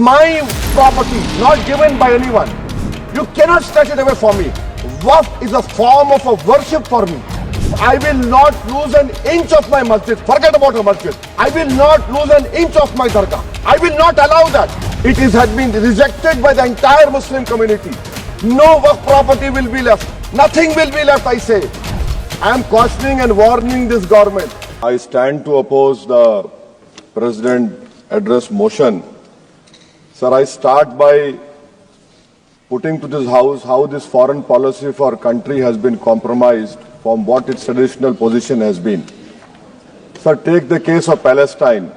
My property, not given by anyone. You cannot snatch it away from me. Waqf is a form of a worship for me. I will not lose an inch of my masjid. Forget about a masjid. I will not lose an inch of my dargah. I will not allow that. Has been rejected by the entire Muslim community. No Waqf property will be left. Nothing will be left, I say. I am cautioning and warning this government. I stand to oppose the President address motion. Sir, I start by putting to this House how this foreign policy for our country has been compromised from what its traditional position has been. Sir, take the case of Palestine.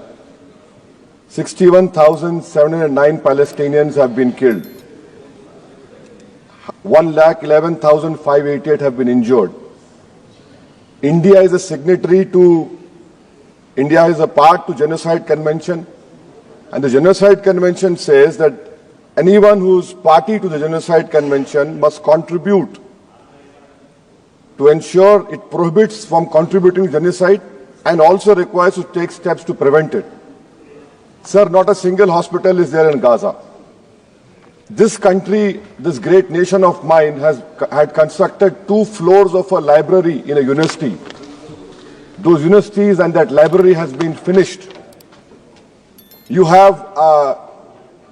61,709 Palestinians have been killed. 1,11,588 have been injured. India is a signatory to, India is a part to Genocide Convention. And the Genocide Convention says that anyone who is party to the Genocide Convention must contribute to ensure it prohibits from contributing to genocide and also requires to take steps to prevent it. Sir, not a single hospital is there in Gaza. This country, this great nation of mine had constructed 2 floors of a library in a university. Those universities and that library has been finished. You have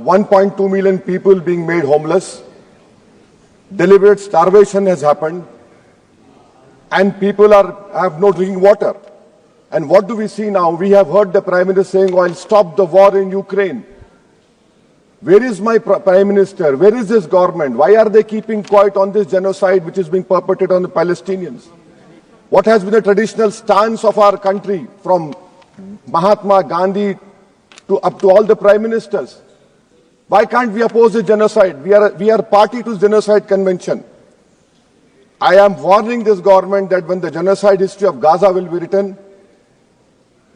1.2 million people being made homeless. Deliberate starvation has happened. And people have no drinking water. And what do we see now? We have heard the Prime Minister saying, I'll stop the war in Ukraine. Where is my Prime Minister? Where is this government? Why are they keeping quiet on this genocide which is being perpetrated on the Palestinians? What has been the traditional stance of our country from Mahatma Gandhi up to all the prime ministers? Why can't we oppose the genocide? We are party to the Genocide Convention. I am warning this government that when the genocide history of Gaza will be written,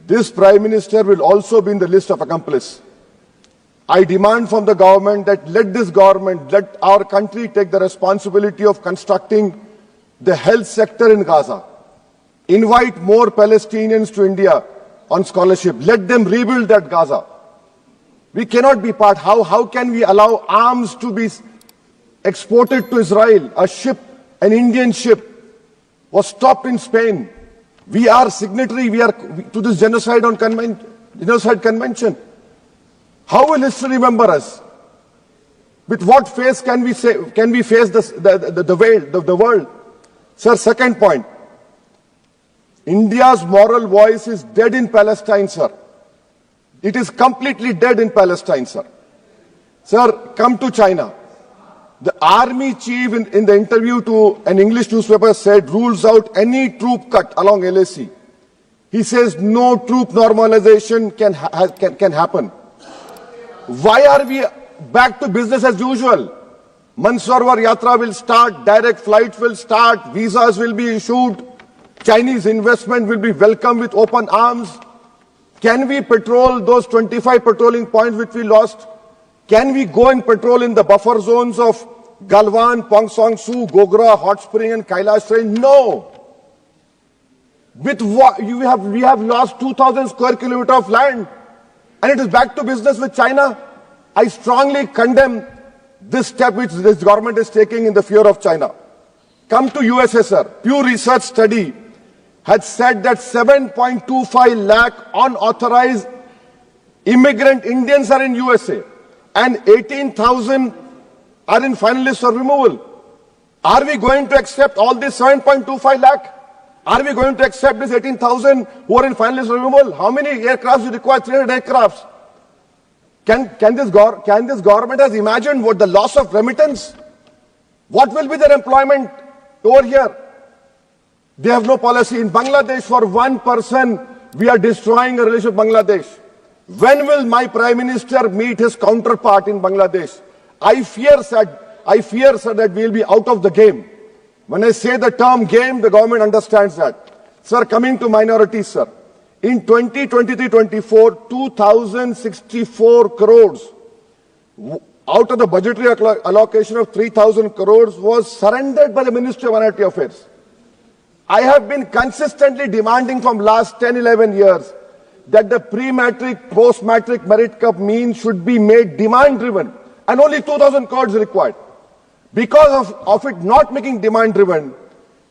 this Prime Minister will also be in the list of accomplices. I demand from the government that let our country take the responsibility of constructing the health sector in Gaza. Invite more Palestinians to India on scholarship. Let them rebuild that Gaza. We cannot be part. How can we allow arms to be exported to Israel? An Indian ship was stopped in Spain. We are signatory to this Genocide Convention. How will history remember us? With what face can we face the world? Sir, second point. India's moral voice is dead in Palestine, sir. It is completely dead in Palestine, sir. Sir, come to China. The army chief in the interview to an English newspaper said rules out any troop cut along LAC. He says no troop normalization can happen. Why are we back to business as usual? Mansarovar Yatra will start, direct flights will start, visas will be issued, Chinese investment will be welcomed with open arms. Can we patrol those 25 patrolling points which we lost? Can we go and patrol in the buffer zones of Galwan, Pong Song Su, Gogra, Hot Spring and Kailash Range? No. With what we have lost 2,000 square kilometers of land and it is back to business with China. I strongly condemn this step which this government is taking in the fear of China. Come to USSR. Pew Research study had said that 7.25 lakh unauthorized immigrant Indians are in USA and 18,000 are in final list for removal. Are we going to accept all this 7.25 lakh? Are we going to accept this 18,000 who are in final list for removal? How many aircrafts do you require? 300 aircrafts. Can this government has imagined what the loss of remittance? What will be their employment over here? They have no policy. In Bangladesh, for one person, we are destroying a relationship with Bangladesh. When will my Prime Minister meet his counterpart in Bangladesh? I fear, sir, that we will be out of the game. When I say the term game, the government understands that. Sir, coming to minorities, sir. In 2023-24, 2,064 crores out of the budgetary allocation of 3,000 crores was surrendered by the Ministry of Minority Affairs. I have been consistently demanding from last 10, 11 years that the pre-matric, post-matric merit cup mean should be made demand-driven, and only 2,000 crores required. Because of it not making demand-driven,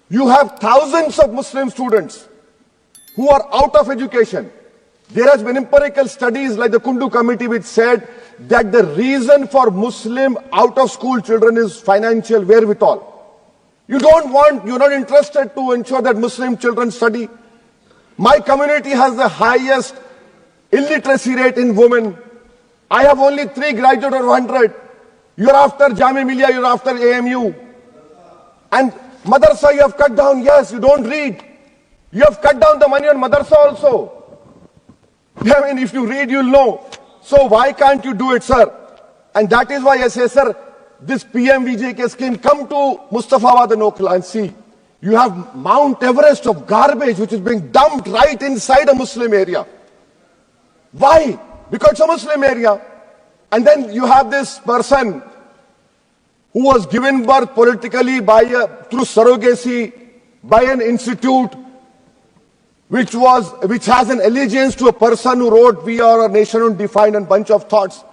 you have thousands of Muslim students who are out of education. There has been empirical studies like the Kundu Committee which said that the reason for Muslim out-of-school children is financial wherewithal. You're not interested to ensure that Muslim children study. My community has the highest illiteracy rate in women. I have only 3 graduates of 100. You're after Jamia Millia, you're after AMU. And madrasa you have cut down, yes, you don't read. You have cut down the money on madrasa also. I mean, if you read, you'll know. So why can't you do it, sir? And that is why I say, sir, this PMVJK scheme, come to Mustafabad and Okla and see. You have Mount Everest of garbage which is being dumped right inside a Muslim area. Why? Because it's a Muslim area. And then you have this person who was given birth politically through surrogacy by an institute which has an allegiance to a person who wrote "We Are a Nation Undefined" and bunch of thoughts.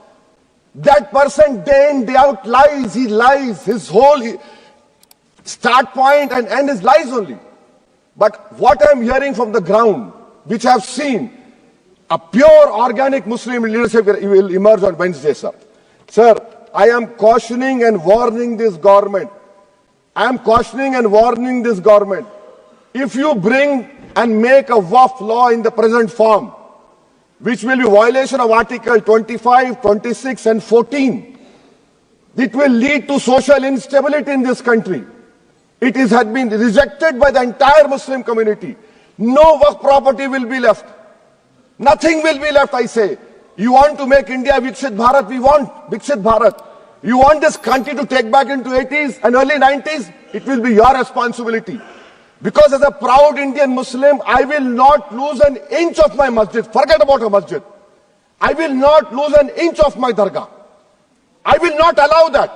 That person day in, day out lies. He lies. His whole start point and end is lies only. But what I'm hearing from the ground, which I've seen, a pure organic Muslim leadership will emerge on Wednesday, sir. Sir, I am cautioning and warning this government. If you bring and make a Waqf law in the present form, which will be violation of Article 25, 26 and 14, it will lead to social instability in this country. It had been rejected by the entire Muslim community. No Waqf property will be left. Nothing will be left, I say. You want to make India Viksit Bharat? We want Viksit Bharat. You want this country to take back into 80s and early 90s? It will be your responsibility. Because as a proud Indian Muslim, I will not lose an inch of my masjid. Forget about a masjid. I will not lose an inch of my dargah. I will not allow that.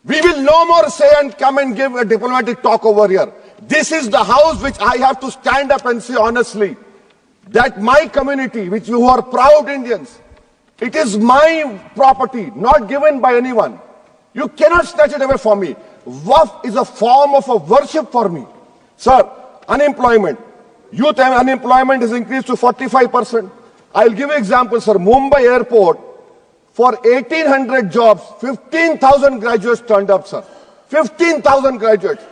We will no more say and come and give a diplomatic talk over here. This is the house which I have to stand up and say honestly that my community, who are proud Indians, it is my property, not given by anyone. You cannot snatch it away from me. Waqf is a form of a worship for me. Sir, unemployment. Youth unemployment has increased to 45%. I'll give you example, sir. Mumbai airport, for 1,800 jobs, 15,000 graduates turned up, sir. 15,000 graduates.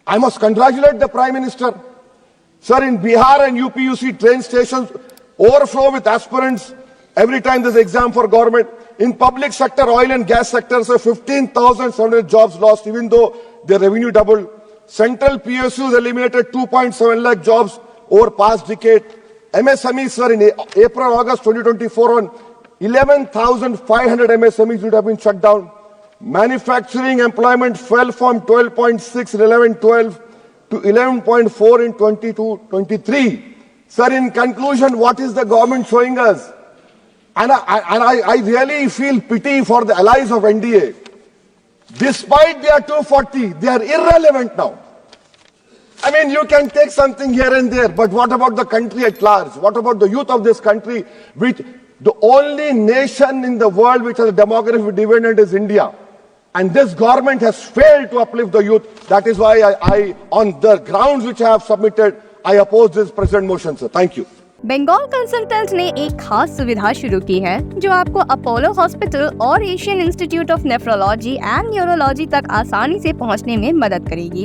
I must congratulate the Prime Minister. Sir, in Bihar and UP, you see train stations overflow with aspirants every time there's exam for government. In public sector, oil and gas sector, so 15,700 jobs lost, even though their revenue doubled. Central PSUs eliminated 2.7 lakh jobs over past decade. MSMEs, sir, in April, August 2024, on 11,500 MSMEs would have been shut down. Manufacturing employment fell from 12.6 in 11-12 to 11.4 in 22-23. Sir, in conclusion, what is the government showing us? And I really feel pity for the allies of NDA. Despite their 240, they are irrelevant now. I mean, you can take something here and there, but what about the country at large? What about the youth of this country, which the only nation in the world which has a demographic dividend is India. And this government has failed to uplift the youth. That is why I on the grounds which I have submitted, I oppose this present motion, sir. Thank you. Bengal consultants ने एक खास सुविधा शुरू की है जो आपको Apollo hospital और Asian institute of nephrology and neurology तक आसानी से पहुंचने में मदद करेगी।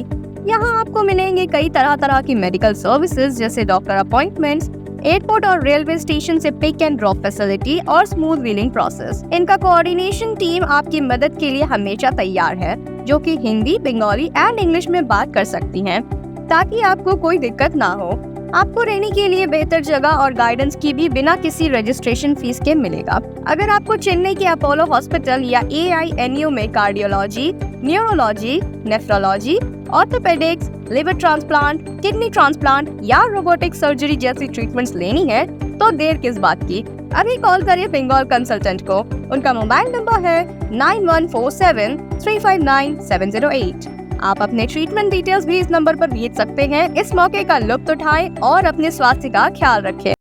यहां आपको मिलेंगे कई तरह की मेडिकल सर्विसेज जैसे डॉक्टर अपॉइंटमेंट्स, एयरपोर्ट और रेलवे स्टेशन से पिक एंड ड्रॉप फैसिलिटी और स्मूथ व्हीलिंग प्रोसेस। इनका कोऑर्डिनेशन टीम आपकी मदद के लिए हमेशा तैयार है, जो कि हिंदी, बंगाली एंड इंग्लिश में बात कर सकती हैं, ताकि आपको कोई दिक्कत ना हो। आपको रहने के लिए बेहतर जगह और गाइडेंस की भी बिना किसी रजिस्ट्रेशन फीस के मिलेगा। अगर आपको चेन्नई के अपोलो हॉस्पिटल या AINU में cardiology, neurology, nephrology, orthopaedics, liver transplant, kidney transplant या रोबोटिक सर्जरी जैसी ट्रीटमेंट्स लेनी है तो देर किस बात की। अभी कॉल करिए बंगाल कंसल्टेंट को। उनका मोबाइल नंबर है 9147 359 708। आप अपने ट्रीटमेंट डिटेल्स भी इस नंबर पर भेज सकते हैं। इस मौके का लुत्फ उठाएं और अपने स्वास्थ्य का ख्याल रखें।